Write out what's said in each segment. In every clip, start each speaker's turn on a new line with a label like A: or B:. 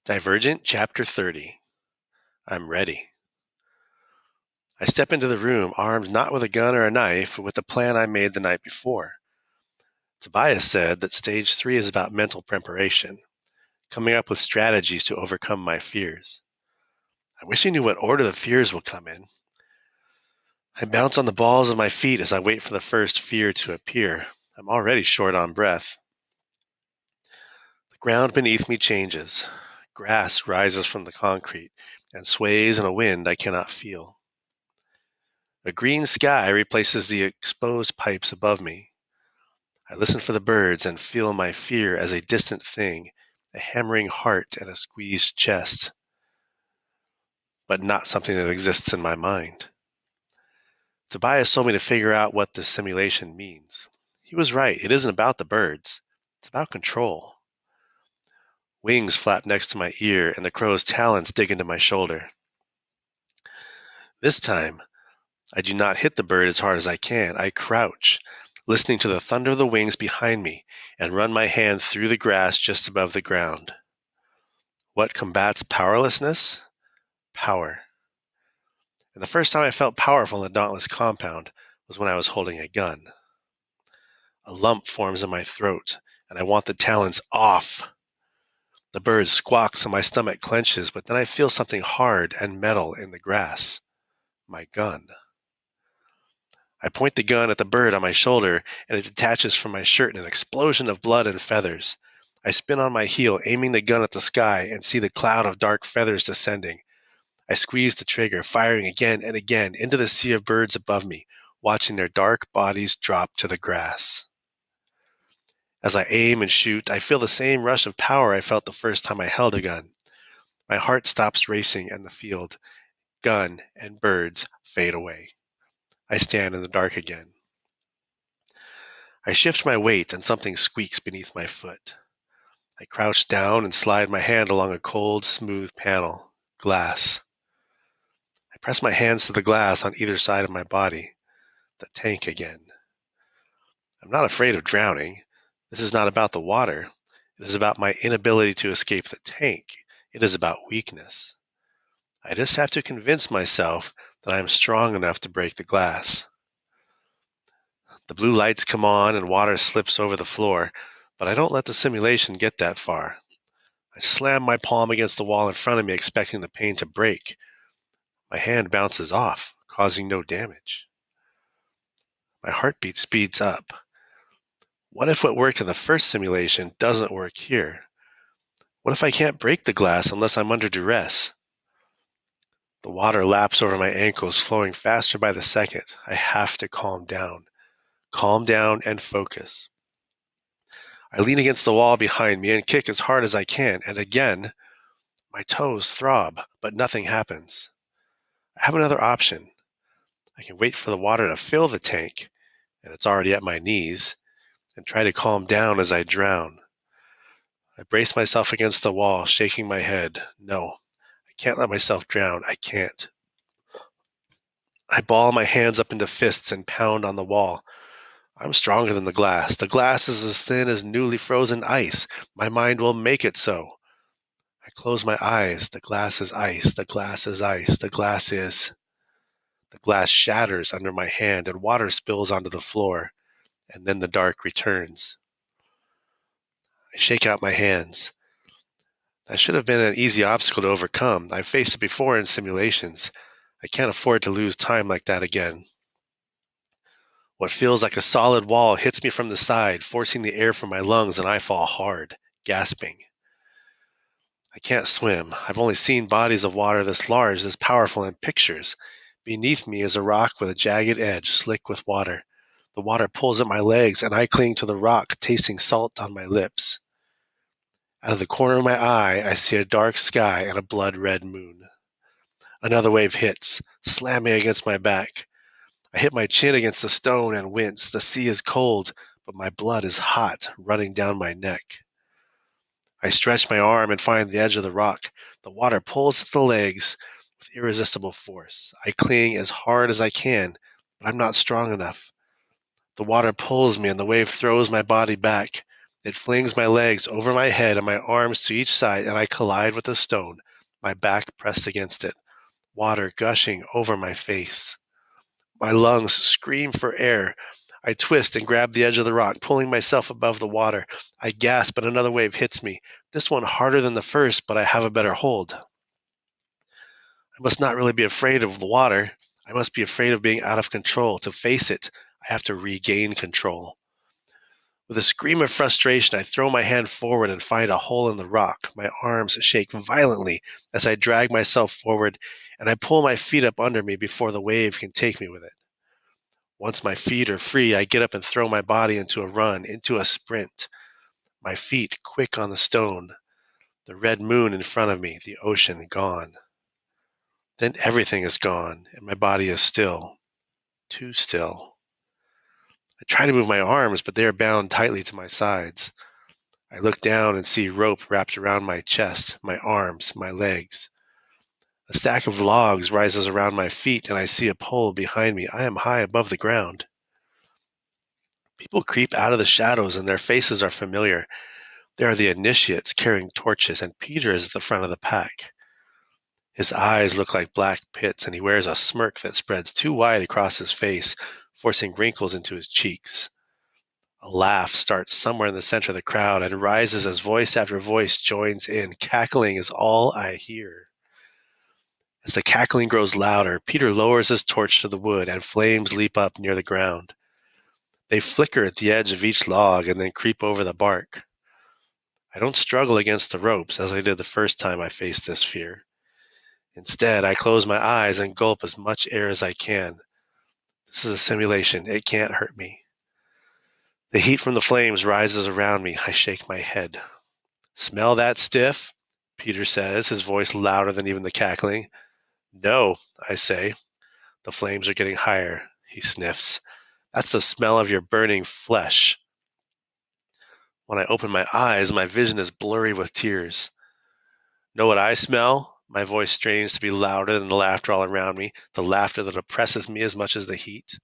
A: Divergent, Chapter 30. I'm ready. I step into the room armed not with a gun or a knife, but with the plan I made the night before. Tobias said that stage 3 is about mental preparation, coming up with strategies to overcome my fears. I wish he knew what order the fears will come in. I bounce on the balls of my feet as I wait for the first fear to appear. I'm already short on breath. The ground beneath me changes. Grass rises from the concrete and sways in a wind I cannot feel. A green sky replaces the exposed pipes above me. I listen for the birds and feel my fear as a distant thing, a hammering heart and a squeezed chest, but not something that exists in my mind. Tobias told me to figure out what this simulation means. He was right. It isn't about the birds. It's about control. Wings flap next to my ear, and the crow's talons dig into my shoulder. This time, I do not hit the bird as hard as I can. I crouch, listening to the thunder of the wings behind me, and run my hand through the grass just above the ground. What combats powerlessness? Power. And the first time I felt powerful in the Dauntless compound was when I was holding a gun. A lump forms in my throat, and I want the talons off. The bird squawks and my stomach clenches, but then I feel something hard and metal in the grass. My gun. I point the gun at the bird on my shoulder, and it detaches from my shirt in an explosion of blood and feathers. I spin on my heel, aiming the gun at the sky, and see the cloud of dark feathers descending. I squeeze the trigger, firing again and again into the sea of birds above me, watching their dark bodies drop to the grass. As I aim and shoot, I feel the same rush of power I felt the first time I held a gun. My heart stops racing, and the field, gun, and birds fade away. I stand in the dark again. I shift my weight, and something squeaks beneath my foot. I crouch down and slide my hand along a cold, smooth panel. Glass. I press my hands to the glass on either side of my body. The tank again. I'm not afraid of drowning. This is not about the water. It is about my inability to escape the tank. It is about weakness. I just have to convince myself that I am strong enough to break the glass. The blue lights come on and water slips over the floor, but I don't let the simulation get that far. I slam my palm against the wall in front of me, expecting the pane to break. My hand bounces off, causing no damage. My heartbeat speeds up. What if what worked in the first simulation doesn't work here? What if I can't break the glass unless I'm under duress? The water laps over my ankles, flowing faster by the second. I have to calm down and focus. I lean against the wall behind me and kick as hard as I can, and again, my toes throb, but nothing happens. I have another option. I can wait for the water to fill the tank, and it's already at my knees, and try to calm down as I drown. I brace myself against the wall, shaking my head. No, I can't let myself drown. I can't. I ball my hands up into fists and pound on the wall. I'm stronger than the glass. The glass is as thin as newly frozen ice. My mind will make it so. I close my eyes. The glass is ice. The glass is ice. The glass is... The glass shatters under my hand and water spills onto the floor, and then the dark returns. I shake out my hands. That should have been an easy obstacle to overcome. I've faced it before in simulations. I can't afford to lose time like that again. What feels like a solid wall hits me from the side, forcing the air from my lungs, and I fall hard, gasping. I can't swim. I've only seen bodies of water this large, this powerful in pictures. Beneath me is a rock with a jagged edge, slick with water. The water pulls at my legs, and I cling to the rock, tasting salt on my lips. Out of the corner of my eye, I see a dark sky and a blood-red moon. Another wave hits, slamming against my back. I hit my chin against the stone and wince. The sea is cold, but my blood is hot, running down my neck. I stretch my arm and find the edge of the rock. The water pulls at the legs with irresistible force. I cling as hard as I can, but I'm not strong enough. The water pulls me and the wave throws my body back. It flings my legs over my head and my arms to each side, and I collide with the stone, my back pressed against it, water gushing over my face. My lungs scream for air. I twist and grab the edge of the rock, pulling myself above the water. I gasp, but another wave hits me. This one harder than the first, but I have a better hold. I must not really be afraid of the water. I must be afraid of being out of control. To face it, I have to regain control. With a scream of frustration, I throw my hand forward and find a hole in the rock. My arms shake violently as I drag myself forward, and I pull my feet up under me before the wave can take me with it. Once my feet are free, I get up and throw my body into a run, into a sprint. My feet quick on the stone, the red moon in front of me, the ocean gone. Then everything is gone, and my body is still, too still. I try to move my arms, but they are bound tightly to my sides. I look down and see rope wrapped around my chest, my arms, my legs. A stack of logs rises around my feet, and I see a pole behind me. I am high above the ground. People creep out of the shadows, and their faces are familiar. They are the initiates carrying torches, and Peter is at the front of the pack. His eyes look like black pits, and he wears a smirk that spreads too wide across his face, forcing wrinkles into his cheeks. A laugh starts somewhere in the center of the crowd and rises as voice after voice joins in. Cackling is all I hear. As the cackling grows louder, Peter lowers his torch to the wood, and flames leap up near the ground. They flicker at the edge of each log and then creep over the bark. I don't struggle against the ropes as I did the first time I faced this fear. Instead, I close my eyes and gulp as much air as I can. This is a simulation. It can't hurt me. The heat from the flames rises around me. I shake my head. Smell that stiff? Peter says, his voice louder than even the cackling. No, I say. The flames are getting higher. He sniffs. That's the smell of your burning flesh. When I open my eyes, my vision is blurry with tears. Know what I smell? My voice strains to be louder than the laughter all around me, the laughter that oppresses me as much as the heat.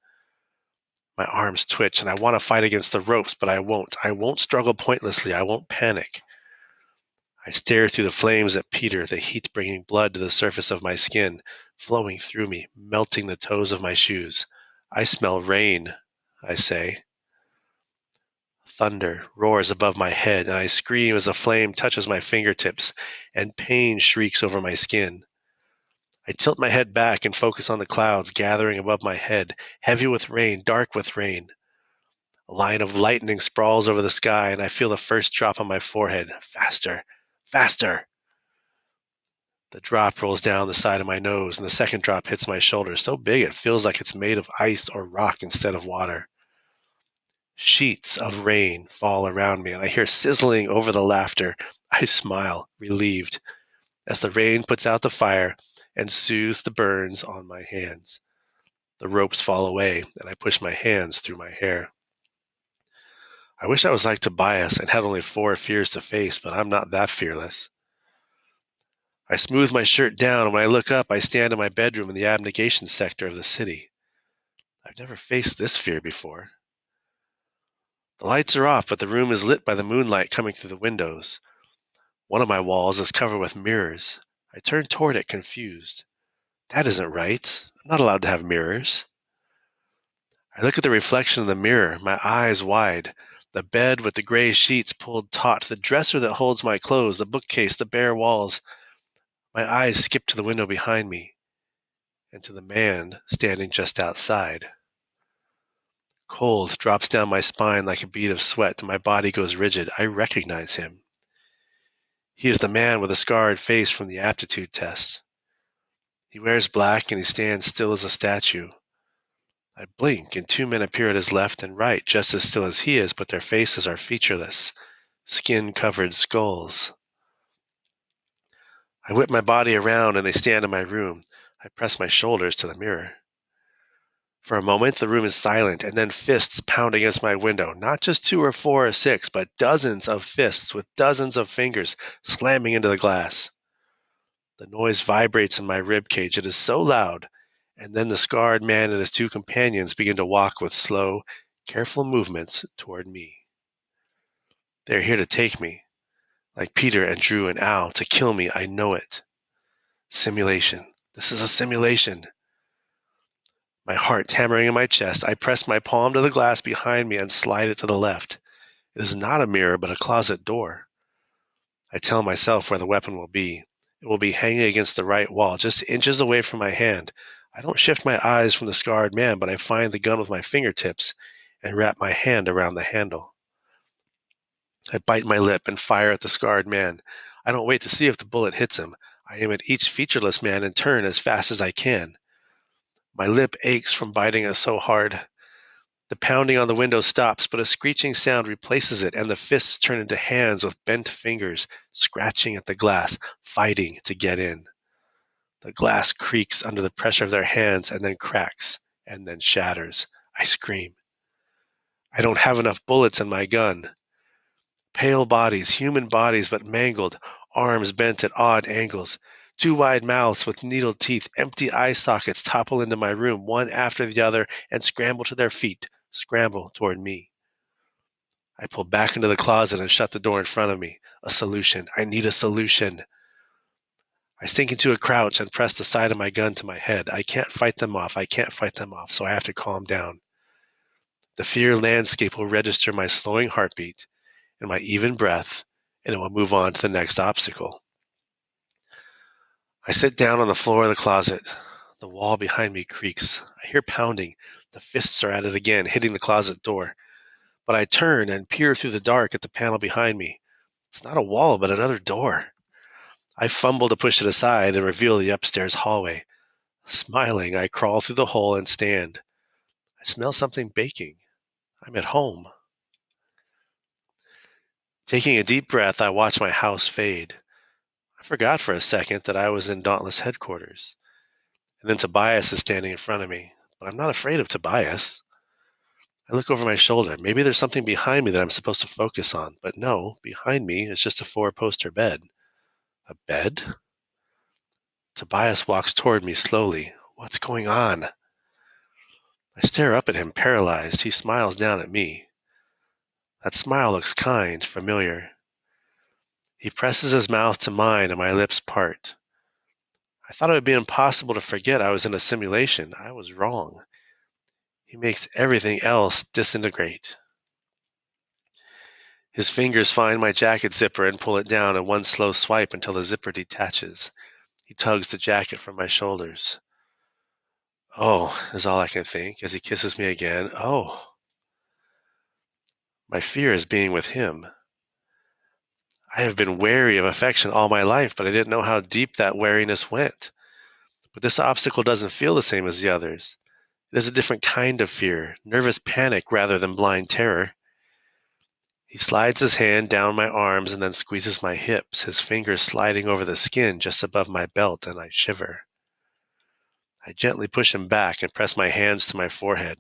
A: My arms twitch, and I want to fight against the ropes, but I won't. I won't struggle pointlessly. I won't panic. I stare through the flames at Peter, the heat bringing blood to the surface of my skin, flowing through me, melting the toes of my shoes. I smell rain, I say. Thunder roars above my head, and I scream as a flame touches my fingertips, and pain shrieks over my skin. I tilt my head back and focus on the clouds gathering above my head, heavy with rain, dark with rain. A line of lightning sprawls over the sky, and I feel the first drop on my forehead. Faster, faster. The drop rolls down the side of my nose, and the second drop hits my shoulder, so big it feels like it's made of ice or rock instead of water. Sheets of rain fall around me, and I hear sizzling over the laughter. I smile, relieved, as the rain puts out the fire and soothes the burns on my hands. The ropes fall away, and I push my hands through my hair. I wish I was like Tobias and had only 4 fears to face, but I'm not that fearless. I smooth my shirt down, and when I look up, I stand in my bedroom in the abnegation sector of the city. I've never faced this fear before. The lights are off, but the room is lit by the moonlight coming through the windows. One of my walls is covered with mirrors. I turn toward it, confused. That isn't right. I'm not allowed to have mirrors. I look at the reflection in the mirror, my eyes wide. The bed with the gray sheets pulled taut, the dresser that holds my clothes, the bookcase, the bare walls. My eyes skip to the window behind me and to the man standing just outside. Cold drops down my spine like a bead of sweat, and my body goes rigid. I recognize him. He is the man with a scarred face from the aptitude test. He wears black and he stands still as a statue. I blink, and 2 men appear at his left and right, just as still as he is, but their faces are featureless, skin-covered skulls. I whip my body around, and they stand in my room. I press my shoulders to the mirror. For a moment, the room is silent, and then fists pound against my window. Not just 2 or 4 or 6, but dozens of fists with dozens of fingers slamming into the glass. The noise vibrates in my rib cage. It is so loud. And then the scarred man and his 2 companions begin to walk with slow, careful movements toward me. They're here to take me, like Peter and Drew and Al, to kill me. I know it. Simulation. This is a simulation. My heart hammering in my chest, I press my palm to the glass behind me and slide it to the left. It is not a mirror, but a closet door. I tell myself where the weapon will be. It will be hanging against the right wall, just inches away from my hand. I don't shift my eyes from the scarred man, but I find the gun with my fingertips and wrap my hand around the handle. I bite my lip and fire at the scarred man. I don't wait to see if the bullet hits him. I aim at each featureless man and turn as fast as I can. My lip aches from biting it so hard. The pounding on the window stops, but a screeching sound replaces it, and the fists turn into hands with bent fingers, scratching at the glass, fighting to get in. The glass creaks under the pressure of their hands and then cracks and then shatters. I scream. I don't have enough bullets in my gun. Pale bodies, human bodies but mangled, arms bent at odd angles. Two wide mouths with needled teeth, empty eye sockets topple into my room, one after the other, and scramble to their feet, scramble toward me. I pull back into the closet and shut the door in front of me. A solution. I need a solution. I sink into a crouch and press the side of my gun to my head. I can't fight them off. I can't fight them off, so I have to calm down. The fear landscape will register my slowing heartbeat and my even breath, and it will move on to the next obstacle. I sit down on the floor of the closet. The wall behind me creaks. I hear pounding. The fists are at it again, hitting the closet door. But I turn and peer through the dark at the panel behind me. It's not a wall, but another door. I fumble to push it aside and reveal the upstairs hallway. Smiling, I crawl through the hole and stand. I smell something baking. I'm at home. Taking a deep breath, I watch my house fade. I forgot for a second that I was in Dauntless headquarters. And then Tobias is standing in front of me. But I'm not afraid of Tobias. I look over my shoulder. Maybe there's something behind me that I'm supposed to focus on. But no, behind me is just a four-poster bed. A bed? Tobias walks toward me slowly. What's going on? I stare up at him, paralyzed. He smiles down at me. That smile looks kind, familiar. He presses his mouth to mine and my lips part. I thought it would be impossible to forget I was in a simulation. I was wrong. He makes everything else disintegrate. His fingers find my jacket zipper and pull it down in one slow swipe until the zipper detaches. He tugs the jacket from my shoulders. Oh, is all I can think as he kisses me again. Oh. My fear is being with him. I have been wary of affection all my life, but I didn't know how deep that wariness went. But this obstacle doesn't feel the same as the others. It is a different kind of fear, nervous panic rather than blind terror. He slides his hand down my arms and then squeezes my hips, his fingers sliding over the skin just above my belt, and I shiver. I gently push him back and press my hands to my forehead.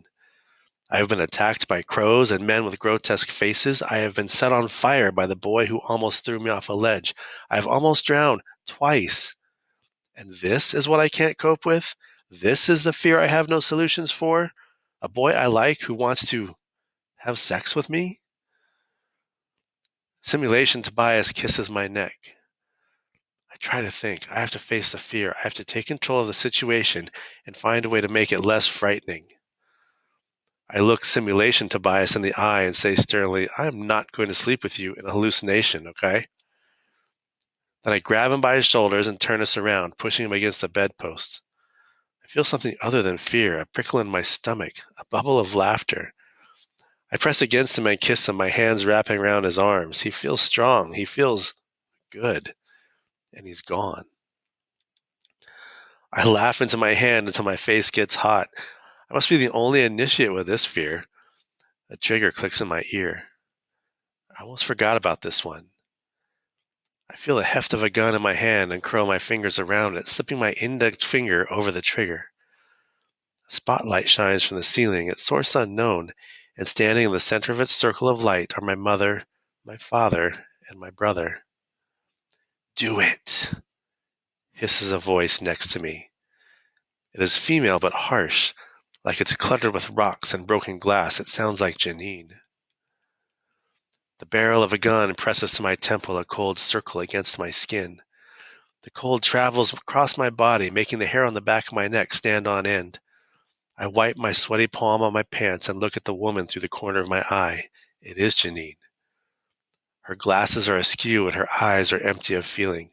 A: I have been attacked by crows and men with grotesque faces. I have been set on fire by the boy who almost threw me off a ledge. I have almost drowned twice. And this is what I can't cope with? This is the fear I have no solutions for? A boy I like who wants to have sex with me? Simulation Tobias kisses my neck. I try to think. I have to face the fear. I have to take control of the situation and find a way to make it less frightening. I look Simulation Tobias in the eye and say sternly, I am not going to sleep with you in a hallucination, okay? Then I grab him by his shoulders and turn us around, pushing him against the bedpost. I feel something other than fear, a prickle in my stomach, a bubble of laughter. I press against him and kiss him, my hands wrapping around his arms. He feels strong. He feels good. And he's gone. I laugh into my hand until my face gets hot. I must be the only initiate with this fear. A trigger clicks in my ear. I almost forgot about this one. I feel the heft of a gun in my hand and curl my fingers around it, slipping my index finger over the trigger. A spotlight shines from the ceiling, its source unknown, and standing in the center of its circle of light are my mother, my father, and my brother. Do it, hisses a voice next to me. It is female but harsh, like it's cluttered with rocks and broken glass. It sounds like Janine. The barrel of a gun presses to my temple, a cold circle against my skin. The cold travels across my body, making the hair on the back of my neck stand on end. I wipe my sweaty palm on my pants and look at the woman through the corner of my eye. It is Janine. Her glasses are askew and her eyes are empty of feeling.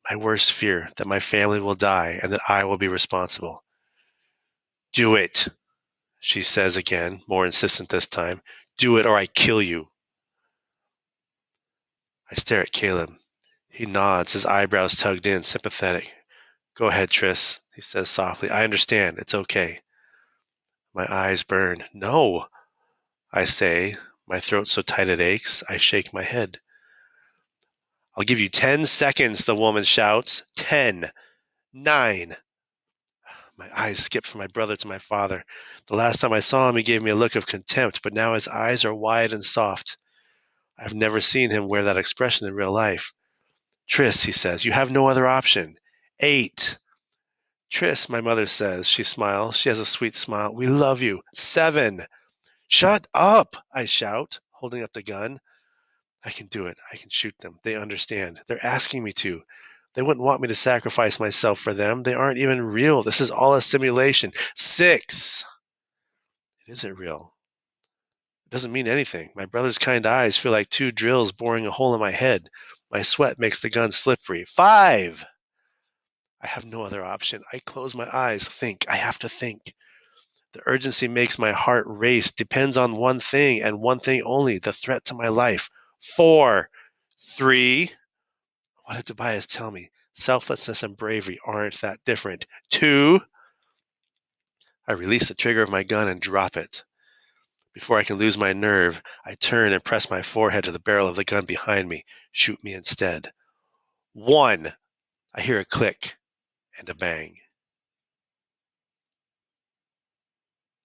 A: My worst fear, that my family will die and that I will be responsible. Do it, she says again, more insistent this time. Do it or I kill you. I stare at Caleb. He nods, his eyebrows tugged in, sympathetic. Go ahead, Tris, he says softly. I understand. It's okay. My eyes burn. No, I say, my throat so tight it aches. I shake my head. I'll give you 10 seconds, the woman shouts. 10, 9. My eyes skip from my brother to my father. The last time I saw him, he gave me a look of contempt, but now his eyes are wide and soft. I've never seen him wear that expression in real life. Tris, he says, you have no other option. 8. Tris, my mother says. She smiles. She has a sweet smile. We love you. 7. Shut up, I shout, holding up the gun. I can do it. I can shoot them. They understand. They're asking me to. They wouldn't want me to sacrifice myself for them. They aren't even real. This is all a simulation. 6. It isn't real. It doesn't mean anything. My brother's kind eyes feel like 2 drills boring a hole in my head. My sweat makes the gun slippery. 5. I have no other option. I close my eyes. Think. I have to think. The urgency makes my heart race. Depends on one thing and one thing only, the threat to my life. 4. 3. What did Tobias tell me? Selflessness and bravery aren't that different. 2. I release the trigger of my gun and drop it. Before I can lose my nerve, I turn and press my forehead to the barrel of the gun behind me. Shoot me instead. 1. I hear a click and a bang.